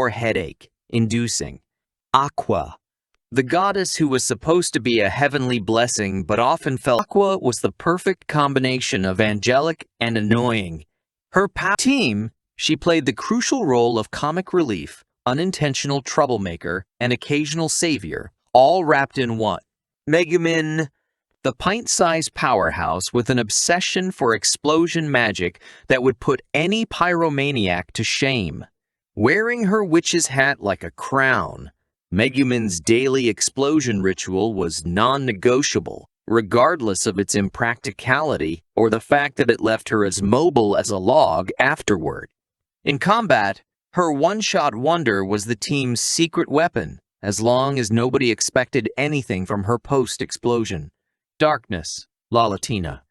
or headache-inducing. Aqua. The goddess who was supposed to be a heavenly blessing but often felt Aqua was the perfect combination of angelic and annoying. Her team, she played the crucial role of comic relief, unintentional troublemaker, and occasional savior, all wrapped in one. Megumin, the pint-sized powerhouse with an obsession for explosion magic that would put any pyromaniac to shame. Wearing her witch's hat like a crown, Megumin's daily explosion ritual was non-negotiable, regardless of its impracticality or the fact that it left her as mobile as a log afterward. In combat, her one-shot wonder was the team's secret weapon, as long as nobody expected anything from her post-explosion. Darkness, La Latina.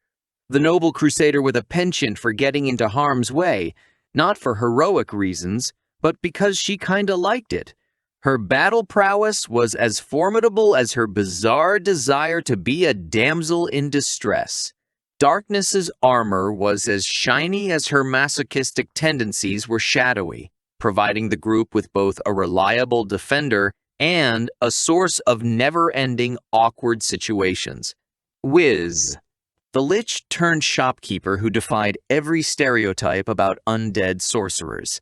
The noble crusader with a penchant for getting into harm's way, not for heroic reasons, but because she kinda liked it. Her battle prowess was as formidable as her bizarre desire to be a damsel in distress. Darkness's armor was as shiny as her masochistic tendencies were shadowy, providing the group with both a reliable defender and a source of never-ending awkward situations. Wiz, the lich-turned-shopkeeper who defied every stereotype about undead sorcerers.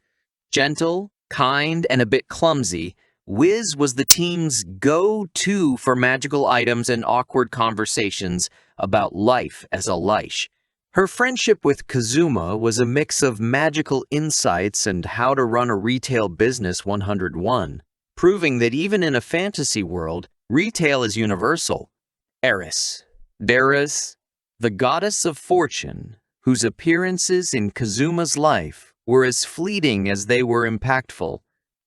Gentle, kind, and a bit clumsy, Wiz was the team's go-to for magical items and awkward conversations about life as a lich. Her friendship with Kazuma was a mix of magical insights and how to run a retail business 101, proving that even in a fantasy world, retail is universal. Eris, Daris, the goddess of fortune, whose appearances in Kazuma's life were as fleeting as they were impactful.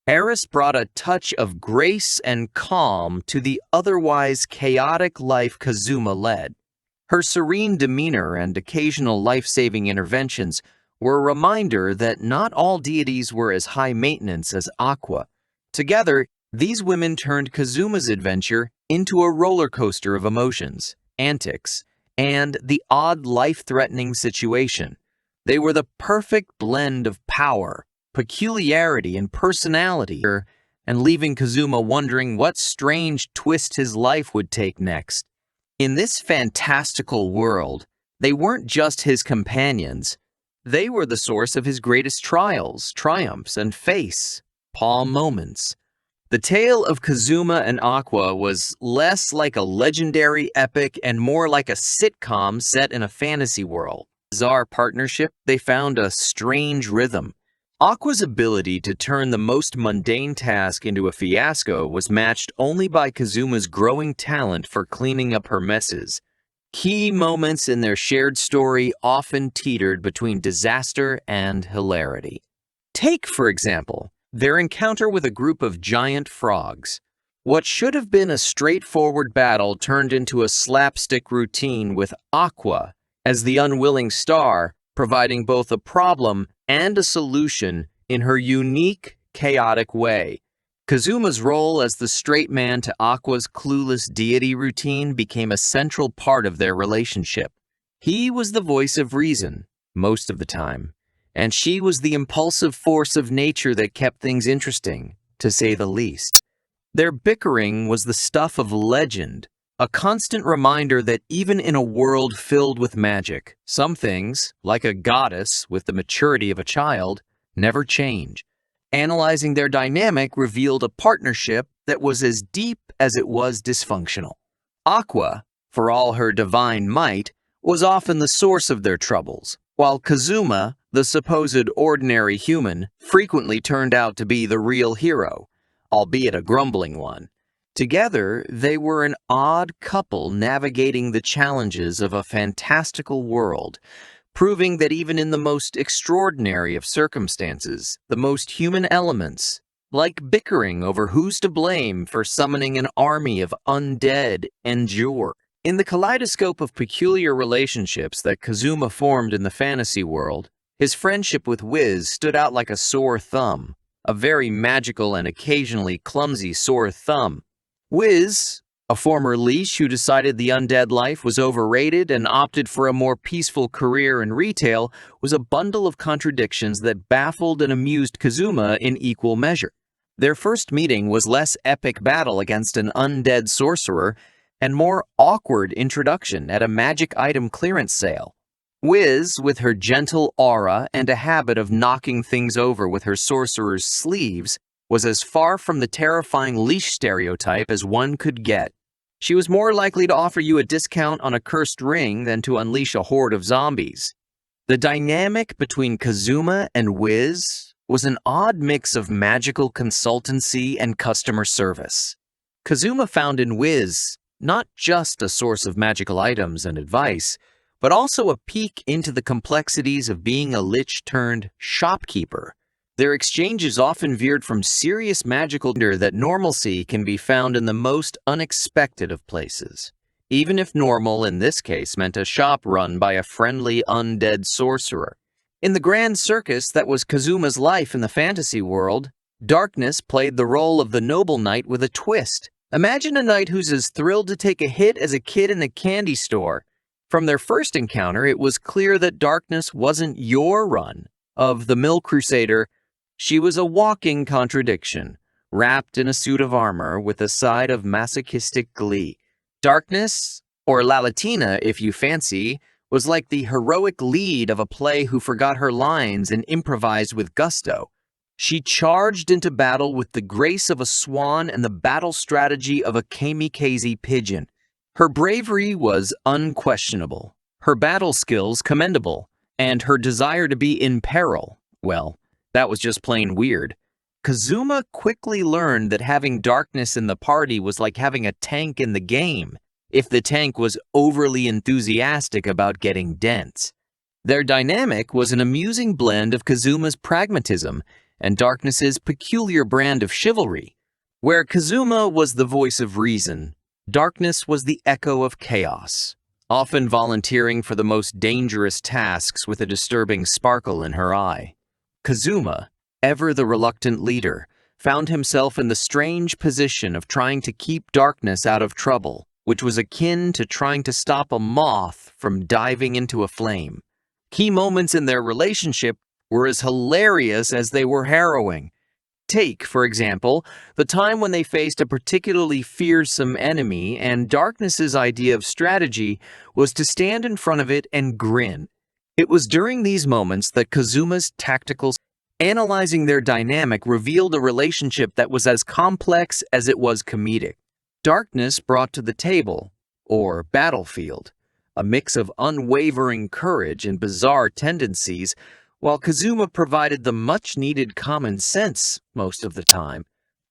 Eris brought a touch of grace and calm to the otherwise chaotic life Kazuma led. Her serene demeanor and occasional life-saving interventions were a reminder that not all deities were as high maintenance as Aqua. Together, these women turned Kazuma's adventure into a roller coaster of emotions, antics, and the odd life-threatening situation. They were the perfect blend of power, peculiarity, and personality, and leaving Kazuma wondering what strange twist his life would take next. In this fantastical world, they weren't just his companions. They were the source of his greatest trials, triumphs, and face-palm moments. The tale of Kazuma and Aqua was less like a legendary epic and more like a sitcom set in a fantasy world. Bizarre partnership, they found a strange rhythm. Aqua's ability to turn the most mundane task into a fiasco was matched only by Kazuma's growing talent for cleaning up her messes. Key moments in their shared story often teetered between disaster and hilarity. Take, for example, their encounter with a group of giant frogs. What should have been a straightforward battle turned into a slapstick routine with Aqua as the unwilling star, providing both a problem and a solution in her unique, chaotic way. Kazuma's role as the straight man to Aqua's clueless deity routine became a central part of their relationship. He was the voice of reason, most of the time, and she was the impulsive force of nature that kept things interesting, to say the least. Their bickering was the stuff of legend, a constant reminder that even in a world filled with magic, some things, like a goddess with the maturity of a child, never change. Analyzing their dynamic revealed a partnership that was as deep as it was dysfunctional. Aqua, for all her divine might, was often the source of their troubles, while Kazuma, the supposed ordinary human, frequently turned out to be the real hero, albeit a grumbling one. Together, they were an odd couple navigating the challenges of a fantastical world, proving that even in the most extraordinary of circumstances, the most human elements, like bickering over who's to blame for summoning an army of undead, endure. In the kaleidoscope of peculiar relationships that Kazuma formed in the fantasy world, his friendship with Wiz stood out like a sore thumb, a very magical and occasionally clumsy sore thumb. Wiz, a former leash who decided the undead life was overrated and opted for a more peaceful career in retail, was a bundle of contradictions that baffled and amused Kazuma in equal measure. Their first meeting was less epic battle against an undead sorcerer and more awkward introduction at a magic item clearance sale. Wiz, with her gentle aura and a habit of knocking things over with her sorcerer's sleeves, was as far from the terrifying leash stereotype as one could get. She was more likely to offer you a discount on a cursed ring than to unleash a horde of zombies. The dynamic between Kazuma and Wiz was an odd mix of magical consultancy and customer service. Kazuma found in Wiz not just a source of magical items and advice, but also a peek into the complexities of being a lich-turned-shopkeeper. Their exchanges often veered from serious magical that normalcy can be found in the most unexpected of places, even if normal in this case meant a shop run by a friendly undead sorcerer. In the grand circus that was Kazuma's life in the fantasy world, darkness played the role of the noble knight with a twist. Imagine a knight who's as thrilled to take a hit as a kid in a candy store. From their first encounter, it was clear that darkness wasn't your run of the Mill Crusader. She was a walking contradiction, wrapped in a suit of armor with a side of masochistic glee. Darkness, or La Latina if you fancy, was like the heroic lead of a play who forgot her lines and improvised with gusto. She charged into battle with the grace of a swan and the battle strategy of a kamikaze pigeon. Her bravery was unquestionable, her battle skills commendable, and her desire to be in peril, well, that was just plain weird. Kazuma quickly learned that having darkness in the party was like having a tank in the game, if the tank was overly enthusiastic about getting dents. Their dynamic was an amusing blend of Kazuma's pragmatism and Darkness's peculiar brand of chivalry. Where Kazuma was the voice of reason, Darkness was the echo of chaos, often volunteering for the most dangerous tasks with a disturbing sparkle in her eye. Kazuma, ever the reluctant leader, found himself in the strange position of trying to keep Darkness out of trouble, which was akin to trying to stop a moth from diving into a flame. Key moments in their relationship were as hilarious as they were harrowing. Take, for example, the time when they faced a particularly fearsome enemy and Darkness's idea of strategy was to stand in front of it and grin. It was during these moments that Kazuma's tactical analyzing their dynamic revealed a relationship that was as complex as it was comedic. Darkness brought to the table, or battlefield, a mix of unwavering courage and bizarre tendencies, while Kazuma provided the much-needed common sense most of the time.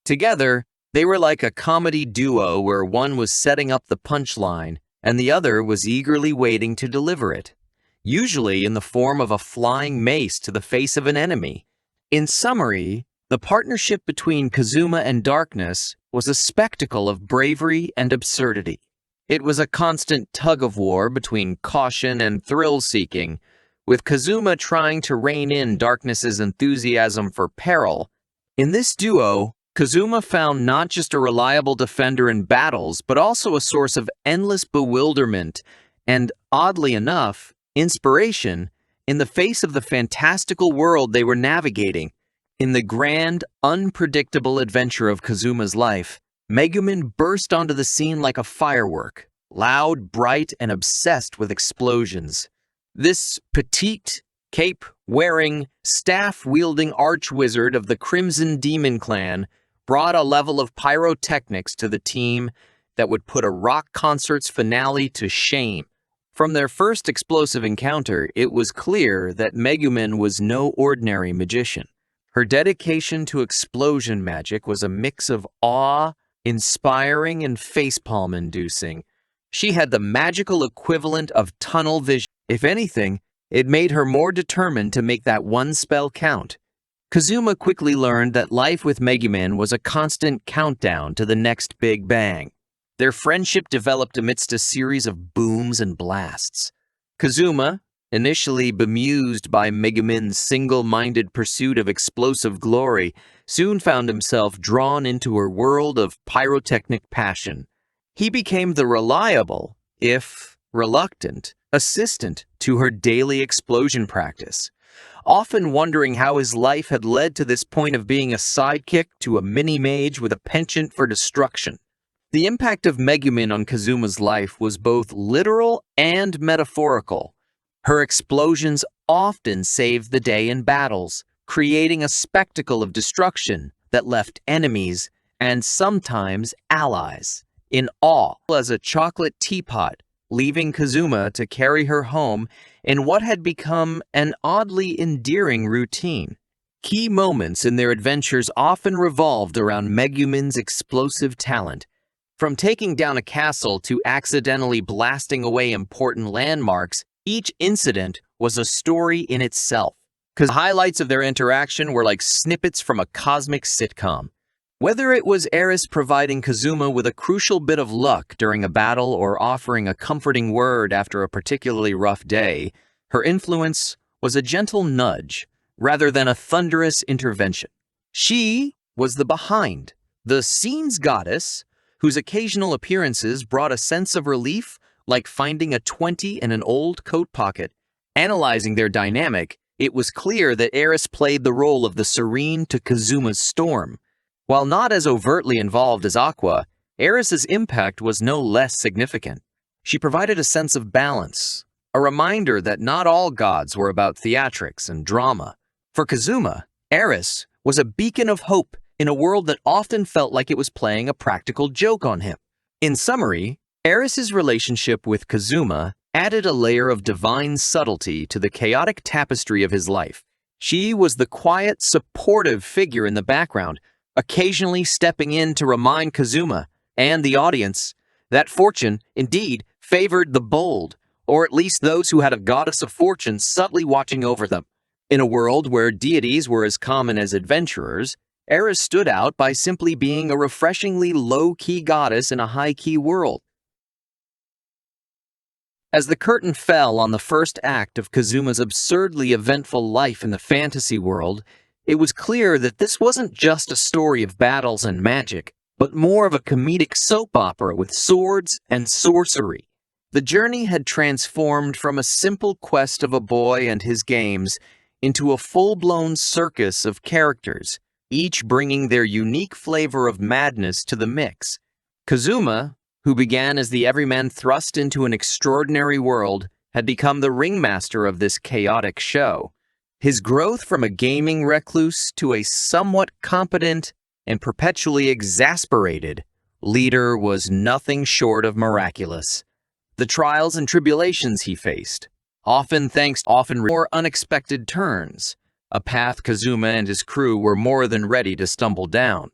Together, they were like a comedy duo where one was setting up the punchline and the other was eagerly waiting to deliver it, usually in the form of a flying mace to the face of an enemy. In summary, the partnership between Kazuma and Darkness was a spectacle of bravery and absurdity. It was a constant tug-of-war between caution and thrill-seeking, with Kazuma trying to rein in Darkness's enthusiasm for peril. In this duo, Kazuma found not just a reliable defender in battles, but also a source of endless bewilderment and, oddly enough, inspiration in the face of the fantastical world they were navigating. In the grand, unpredictable adventure of Kazuma's life, Megumin burst onto the scene like a firework, loud, bright, and obsessed with explosions. This petite, cape-wearing, staff-wielding arch-wizard of the Crimson Demon Clan brought a level of pyrotechnics to the team that would put a rock concert's finale to shame. From their first explosive encounter, it was clear that Megumin was no ordinary magician. Her dedication to explosion magic was a mix of awe, inspiring, and facepalm-inducing. She had the magical equivalent of tunnel vision. If anything, it made her more determined to make that one spell count. Kazuma quickly learned that life with Megumin was a constant countdown to the next big bang. Their friendship developed amidst a series of booms and blasts. Kazuma, initially bemused by Megumin's single-minded pursuit of explosive glory, soon found himself drawn into her world of pyrotechnic passion. He became the reliable, if reluctant, assistant to her daily explosion practice, often wondering how his life had led to this point of being a sidekick to a mini-mage with a penchant for destruction. The impact of Megumin on Kazuma's life was both literal and metaphorical. Her explosions often saved the day in battles, creating a spectacle of destruction that left enemies, and sometimes allies, in awe. As a chocolate teapot, leaving Kazuma to carry her home in what had become an oddly endearing routine. Key moments in their adventures often revolved around Megumin's explosive talent. From taking down a castle to accidentally blasting away important landmarks, each incident was a story in itself. The highlights of their interaction were like snippets from a cosmic sitcom. Whether it was Eris providing Kazuma with a crucial bit of luck during a battle or offering a comforting word after a particularly rough day, her influence was a gentle nudge rather than a thunderous intervention. She was the behind, the scenes goddess, whose occasional appearances brought a sense of relief, like finding a 20 in an old coat pocket. Analyzing their dynamic, it was clear that Eris played the role of the serene to Kazuma's storm. While not as overtly involved as Aqua, Eris's impact was no less significant. She provided a sense of balance, a reminder that not all gods were about theatrics and drama. For Kazuma, Eris was a beacon of hope in a world that often felt like it was playing a practical joke on him. In summary, Eris's relationship with Kazuma added a layer of divine subtlety to the chaotic tapestry of his life. She was the quiet, supportive figure in the background, occasionally stepping in to remind Kazuma and the audience that fortune, indeed, favored the bold, or at least those who had a goddess of fortune subtly watching over them. In a world where deities were as common as adventurers, Eris stood out by simply being a refreshingly low-key goddess in a high-key world. As the curtain fell on the first act of Kazuma's absurdly eventful life in the fantasy world, it was clear that this wasn't just a story of battles and magic, but more of a comedic soap opera with swords and sorcery. The journey had transformed from a simple quest of a boy and his games into a full-blown circus of characters, each bringing their unique flavor of madness to the mix. Kazuma, who began as the everyman thrust into an extraordinary world, had become the ringmaster of this chaotic show. His growth from a gaming recluse to a somewhat competent and perpetually exasperated leader was nothing short of miraculous. The trials and tribulations he faced, often more unexpected turns, a path Kazuma and his crew were more than ready to stumble down.